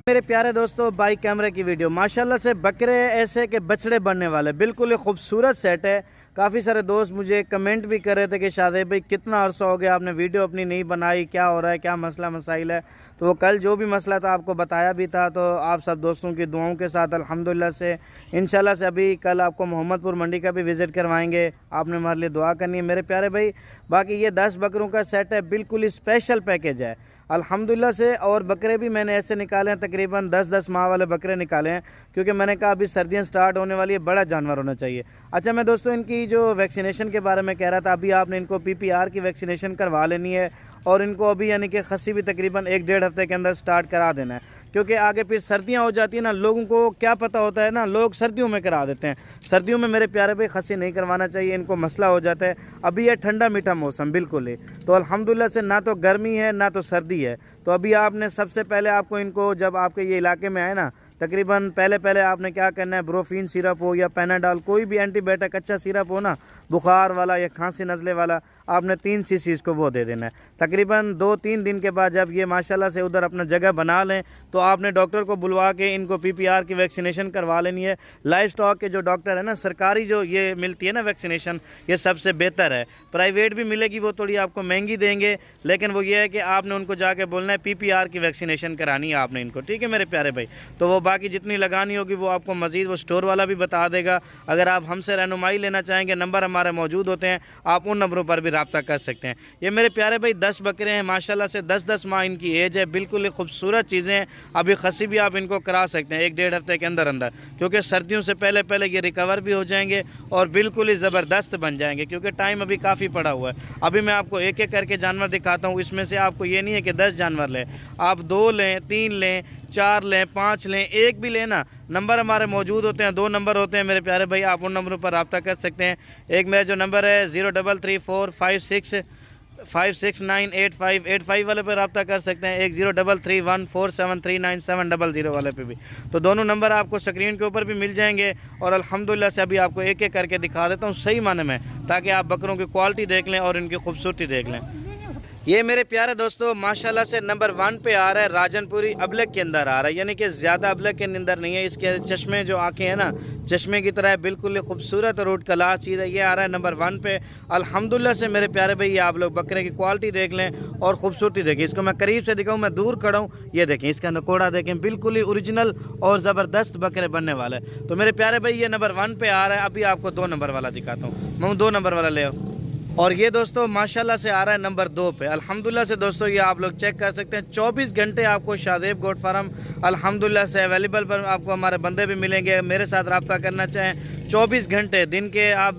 मेरे प्यारे दोस्तों, बाइक कैमरे की वीडियो माशाल्लाह से बकरे ऐसे के बछड़े बनने वाले, बिल्कुल ही खूबसूरत सेट है। काफ़ी सारे दोस्त मुझे कमेंट भी कर रहे थे कि शादेब भाई कितना अरसा हो गया आपने वीडियो अपनी नहीं बनाई, क्या हो रहा है, क्या मसला मसाइल है। तो वो कल जो भी मसला था आपको बताया भी था। तो आप सब दोस्तों की दुआओं के साथ अल्हम्दुलिल्लाह से इंशाल्लाह से अभी कल आपको मोहम्मदपुर मंडी का भी विज़िट करवाएंगे। आपने हमारे लिए दुआ करनी है मेरे प्यारे भाई। बाकी ये 10 बकरों का सेट है, बिल्कुल ही स्पेशल पैकेज है अल्हम्दुलिल्लाह से। और बकरे भी मैंने ऐसे निकाले हैं, तकरीबन 10-10 माह वाले बकरे निकाले हैं, क्योंकि मैंने कहा अभी सर्दियां स्टार्ट होने वाली है, बड़ा जानवर होना चाहिए। अच्छा, मैं दोस्तों इनकी जो वैक्सीनेशन के बारे में कह रहा था, अभी आपने इनको PPR की वैक्सीनेशन करवा लेनी है। और इनको अभी यानी कि खस्सी भी तकरीबन 1-1.5 हफ्ते के अंदर स्टार्ट करा देना है, क्योंकि आगे फिर सर्दियां हो जाती है ना, लोगों को क्या पता होता है ना, लोग सर्दियों में करा देते हैं। सर्दियों में मेरे प्यारे भाई खस्सी नहीं करवाना चाहिए, इनको मसला हो जाता है। अभी ये ठंडा मीठा मौसम बिल्कुल ही, तो अल्हम्दुलिल्लाह से ना तो गर्मी है ना तो सर्दी है। तो अभी आपने सबसे पहले आपको इनको जब आपके ये इलाके में आए ना, तकरीबन पहले आपने क्या करना है, ब्रोफीन सिरप हो या पैनाडॉल, कोई भी एंटीबायोटिक अच्छा सिरप हो ना, बुखार वाला या खांसी नज़ले वाला, आपने 3 सीसी को वो दे देना है। तकरीबन 2-3 दिन के बाद जब ये माशाल्लाह से उधर अपना जगह बना लें, तो आपने डॉक्टर को बुलवा के इनको PPR की वैक्सीनेशन करवा लेनी है। लाइफ स्टॉक के जो डॉक्टर है ना, सरकारी जो ये मिलती है ना वैक्सीनेशन, ये सबसे बेहतर है। प्राइवेट भी मिलेगी, वो थोड़ी आपको महंगी देंगे, लेकिन वो ये है कि आपने उनको जाके बोलना है PPR की वैक्सीनेशन करानी है आपने इनको, ठीक है मेरे प्यारे भाई। तो वो बाकी जितनी लगानी होगी वो आपको मज़ीद वो स्टोर वाला भी बता देगा। अगर आप हमसे रहनुमाई लेना चाहेंगे, नंबर हमारे मौजूद होते हैं, आप उन नंबरों पर भी रब्ता कर सकते हैं। ये मेरे प्यारे भाई 10 बकरे हैं माशाल्लाह से, 10-10 माह इनकी एज है, बिल्कुल ही खूबसूरत चीज़ें हैं। अभी खस्सी भी आप इनको करा सकते हैं 1-1.5 हफ्ते के अंदर अंदर, क्योंकि सर्दियों से पहले ये रिकवर भी हो जाएंगे और बिल्कुल ही ज़बरदस्त बन जाएंगे, क्योंकि टाइम अभी काफ़ी पड़ा हुआ है। अभी मैं आपको एक एक करके जानवर दिखाता हूँ। इसमें से आपको ये नहीं है कि 10 जानवर लें, आप 2 लें, 3 लें, 4 लें, 5 लें, 1 भी लेना, नंबर हमारे मौजूद होते हैं। 2 नंबर होते हैं मेरे प्यारे भाई, आप उन नंबरों पर रब्ता कर सकते हैं। एक मेरा जो नंबर है 033456598585 वाले पर रब्ता कर सकते हैं। एक 033147397000 वाले पे भी। तो दोनों नंबर आपको स्क्रीन के ऊपर भी मिल जाएंगे। और अल्हम्दुलिल्लाह से अभी आपको एक एक करके दिखा देता हूँ सही माने में, ताकि आप बकरों की क्वालिटी देख लें और इनकी खूबसूरती देख लें। ये मेरे प्यारे दोस्तों माशाल्लाह से नंबर 1 पे आ रहा है, राजनपुरी अबलग के अंदर आ रहा है, यानी कि ज़्यादा अबलग के अंदर नहीं है। इसके चश्मे जो आँखें हैं ना, चश्मे की तरह है, बिल्कुल खूबसूरत और उठ क्लास चीज़ है। ये आ रहा है नंबर 1 पे अल्हम्दुलिल्लाह से मेरे प्यारे भाई। ये आप लोग बकरे की क्वालिटी देख लें और ख़ूबसूरती देखें। इसको मैं करीब से दिखाऊँ, मैं दूर खड़ा हूँ, ये देखें इसका नकोड़ा देखें, बिल्कुल ही ओरिजिनल और ज़बरदस्त बकरे बनने वाला है। तो मेरे प्यारे भाई ये नंबर 1 पे आ रहा है। अभी आपको 2 नंबर वाला दिखाता हूँ, मैं 2 नंबर वाला ले आऊँ। और ये दोस्तों माशाल्लाह से आ रहा है नंबर 2 पे अल्हम्दुलिल्लाह से। दोस्तों ये आप लोग चेक कर सकते हैं, 24 घंटे आपको शादेब गोट फार्म अल्हम्दुलिल्लाह से अवेलेबल पर आपको हमारे बंदे भी मिलेंगे। मेरे साथ रब्ता करना चाहें 24 घंटे दिन के, आप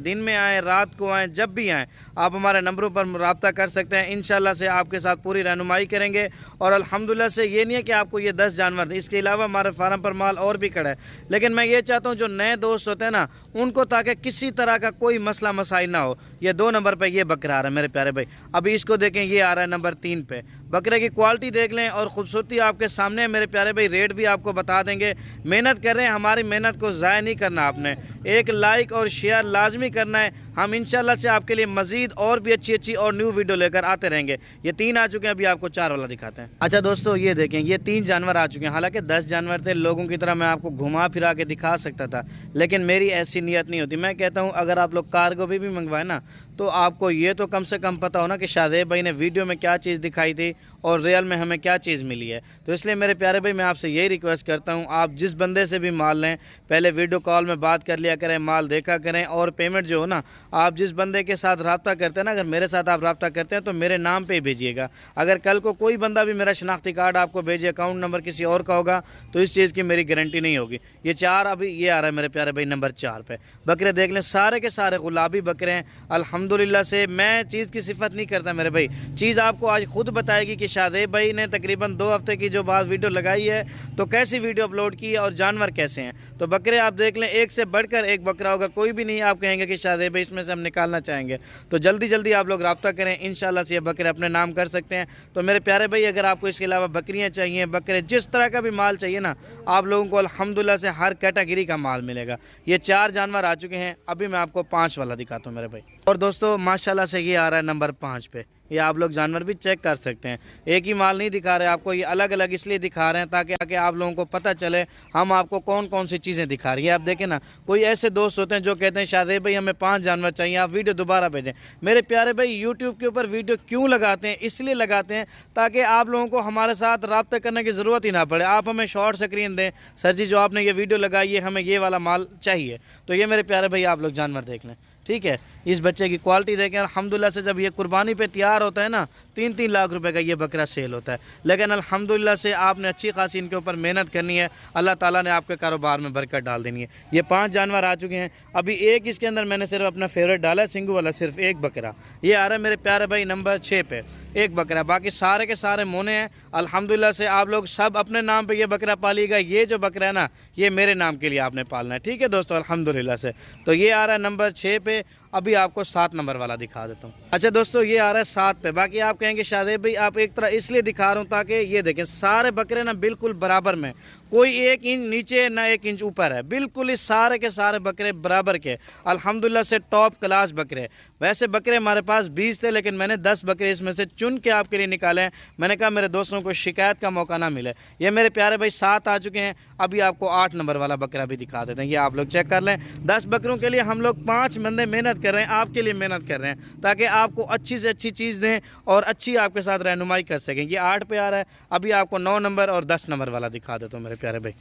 दिन में आएँ, रात को आएँ, जब भी आएँ, आप हमारे नंबरों पर रब्ता कर सकते हैं। इंशाल्लाह से आपके साथ पूरी रहनुमाई करेंगे। और अल्हम्दुलिल्लाह से ये नहीं है कि आपको ये 10 जानवर, इसके अलावा हमारे फार्म पर माल और भी खड़ा है। लेकिन मैं ये चाहता हूँ जो नए दोस्त होते हैं ना, उनको ताकि किसी तरह का कोई मसला मसाइल ना हो। ये 2 नंबर पे ये बकरा आ रहा है मेरे प्यारे भाई। अभी इसको देखें, ये आ रहा है नंबर 3 पे। बकरे की क्वालिटी देख लें और ख़ूबसूरती आपके सामने है मेरे प्यारे भाई। रेट भी आपको बता देंगे। मेहनत कर रहे हैं, हमारी मेहनत को ज़ाया नहीं करना आपने। एक लाइक और शेयर लाजमी करना है। हम इंशाल्लाह से आपके लिए मज़ीद और भी अच्छी और न्यू वीडियो लेकर आते रहेंगे। ये 3 आ चुके हैं, अभी आपको 4 वाला दिखाते हैं। अच्छा दोस्तों ये देखें, ये 3 जानवर आ चुके हैं। हालांकि 10 जानवर थे, लोगों की तरह मैं आपको घुमा फिरा के दिखा सकता था, लेकिन मेरी ऐसी नीयत नहीं होती। मैं कहता हूँ अगर आप लोग कार्गो भी मंगवाए ना, तो आपको ये तो कम से कम पता हो ना कि शादेब भाई ने वीडियो में क्या चीज़ दिखाई थी और रियल में हमें क्या चीज़ मिली है। तो इसलिए मेरे प्यारे भाई मैं आपसे यही रिक्वेस्ट करता हूँ, आप जिस बंदे से भी माल लें, पहले वीडियो कॉल में बात कर लिया करें, माल देखा करें। और पेमेंट जो हो ना, आप जिस बंदे के साथ रब्ता करते हैं ना, अगर मेरे साथ आप रब्ता करते हैं तो मेरे नाम पे ही भेजिएगा। अगर कल को कोई बंदा भी मेरा शनाख्ती कार्ड आपको भेजे, अकाउंट नंबर किसी और का होगा, तो इस चीज़ की मेरी गारंटी नहीं होगी। ये 4 अभी ये आ रहा है मेरे प्यारे भाई नंबर 4 पे। बकरे देख लें, सारे के सारे गुलाबी बकरे हैं अल्हम्दुलिल्लाह से। मैं चीज़ की सिफत नहीं करता मेरे भाई, चीज़ आपको आज खुद बताएगी कि शादेब भाई ने तकरीबन 2 हफ्ते की जो बाद वीडियो लगाई है, तो कैसी वीडियो अपलोड की है और जानवर कैसे हैं। तो बकरे आप देख लें, एक से बढ़कर एक बकरा होगा, कोई भी नहीं आप कहेंगे कि शादेब भाई इसमें से हम निकालना चाहेंगे। तो जल्दी आप लोग रब्ता करें, इंशाल्लाह से ये बकरे अपने नाम कर सकते हैं। तो मेरे प्यारे भाई अगर आपको इसके अलावा बकरियां चाहिए, बकरे जिस तरह का भी माल चाहिए ना, आप लोगों को अल्हम्दुलिल्लाह से हर कैटेगरी का माल मिलेगा। ये 4 जानवर आ चुके हैं, अभी मैं आपको 5 वाला दिखाता हूँ मेरे भाई। اور دوستوں ماشاءاللہ سے یہ آ رہا ہے نمبر 5 پہ. یہ آپ لوگ جانور بھی چیک کر سکتے ہیں. ایک ہی مال نہیں دکھا رہے آپ کو, یہ الگ الگ اس لیے دکھا رہے ہیں تاکہ آپ لوگوں کو پتہ چلے ہم آپ کو کون کون سی چیزیں دکھا رہی ہیں. آپ دیکھیں نا, کوئی ایسے دوست ہوتے ہیں جو کہتے ہیں شادیب بھائی ہمیں 5 جانور چاہیے, آپ ویڈیو دوبارہ بھیجیں. میرے پیارے بھائی یوٹیوب کے اوپر ویڈیو کیوں لگاتے ہیں؟ اس لیے لگاتے ہیں تاکہ آپ لوگوں کو ہمارے ساتھ رابطہ کرنے کی ضرورت ہی نہ پڑے. آپ ہمیں شارٹ سکرین دیں, سر جی جو آپ نے یہ ویڈیو لگائی ہے ہمیں یہ والا مال چاہیے. تو یہ میرے پیارے بھائی آپ لوگ جانور دیکھ لیں, ٹھیک ہے. اس بچے کی کوالٹی دیکھیں, الحمدللہ سے جب یہ قربانی پہ تیار ہوتا ہے نا 3-3 لاکھ روپے کا یہ بکرا سیل ہوتا ہے. لیکن الحمدللہ سے آپ نے اچھی خاصی ان کے اوپر محنت کرنی ہے, اللہ تعالیٰ نے آپ کے کاروبار میں برکت ڈال دینی ہے. یہ 5 جانور آ چکے ہیں. ابھی ایک اس کے اندر میں نے صرف اپنا فیوریٹ ڈالا ہے, سنگو والا, صرف ایک بکرا. یہ آ رہا ہے میرے پیارے بھائی نمبر 6 پہ, ایک بکرا. باقی سارے کے سارے مونے ہیں. الحمدللہ سے آپ لوگ سب اپنے نام پہ یہ بکرا پالیے گا. یہ جو بکرا ہے نا یہ میرے نام کے لیے آپ نے پالنا ہے, ٹھیک ہے دوستو, الحمدللہ سے. تو یہ آ رہا ہے نمبر 6 پہ. ابھی آپ کو 7 نمبر والا دکھا دیتا ہوں. اچھا دوستو یہ آ رہا ہے 7 پہ. باقی آپ کہیں گے شادیب بھائی آپ ایک طرح اس لیے دکھا رہا ہوں تاکہ یہ دیکھیں سارے بکرے نا بالکل برابر میں, کوئی 1 انچ نیچے نہ 1 انچ اوپر ہے. بالکل اس سارے کے سارے بکرے برابر کے الحمدللہ سے ٹاپ کلاس بکرے. ویسے بکرے ہمارے پاس 20 تھے لیکن میں نے 10 بکرے اس میں سے چن کے آپ کے لیے نکالے ہیں. میں نے کہا میرے دوستوں کو شکایت کا موقع نہ ملے. یہ میرے پیارے بھائی 7 آ چکے ہیں. ابھی آپ کو 8 نمبر والا بکرا بھی دکھا دیتے ہیں. یہ آپ لوگ چیک کر لیں. 10 بکروں کے لیے ہم لوگ 5 بندے محنت کر رہے ہیں, آپ کے لیے محنت کر رہے ہیں تاکہ آپ کو اچھی سے اچھی چیز دیں اور اچھی آپ کے ساتھ رہنمائی کر سکیں. یہ 8 پہ آ رہا ہے. ابھی آپ کو 9 نمبر اور 10 نمبر والا دکھا دیتا ہوں میرے پیارے بھائی.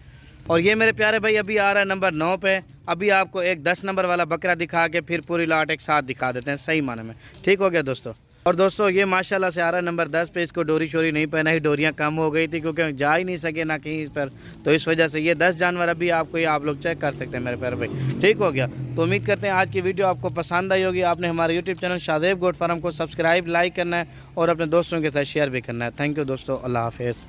اور یہ میرے پیارے بھائی ابھی آ رہا ہے نمبر 9 پہ. ابھی آپ کو ایک 10 نمبر والا بکرا دکھا کے پھر پوری لاٹ ایک ساتھ دکھا دیتے ہیں صحیح معنی میں. ٹھیک ہو گیا دوستو. اور دوستو یہ ماشاءاللہ سے آ رہا ہے نمبر 10 پہ. اس کو ڈوری شوری نہیں پہنا ہی, ڈوریاں کم ہو گئی تھی کیونکہ جا ہی نہیں سکے نہ کہیں اس پر, تو اس وجہ سے یہ 10 جانور ابھی آپ کو یہ آپ لوگ چیک کر سکتے ہیں میرے پیارے بھائی. ٹھیک ہو گیا. تو امید کرتے ہیں آج کی ویڈیو آپ کو پسند آئی ہوگی. آپ نے ہمارے یوٹیوب چینل شادیب گوٹ فارم کو سبسکرائب, لائک کرنا ہے اور اپنے دوستوں کے ساتھ شیئر بھی کرنا ہے. تھینک یو دوستو, اللہ حافظ.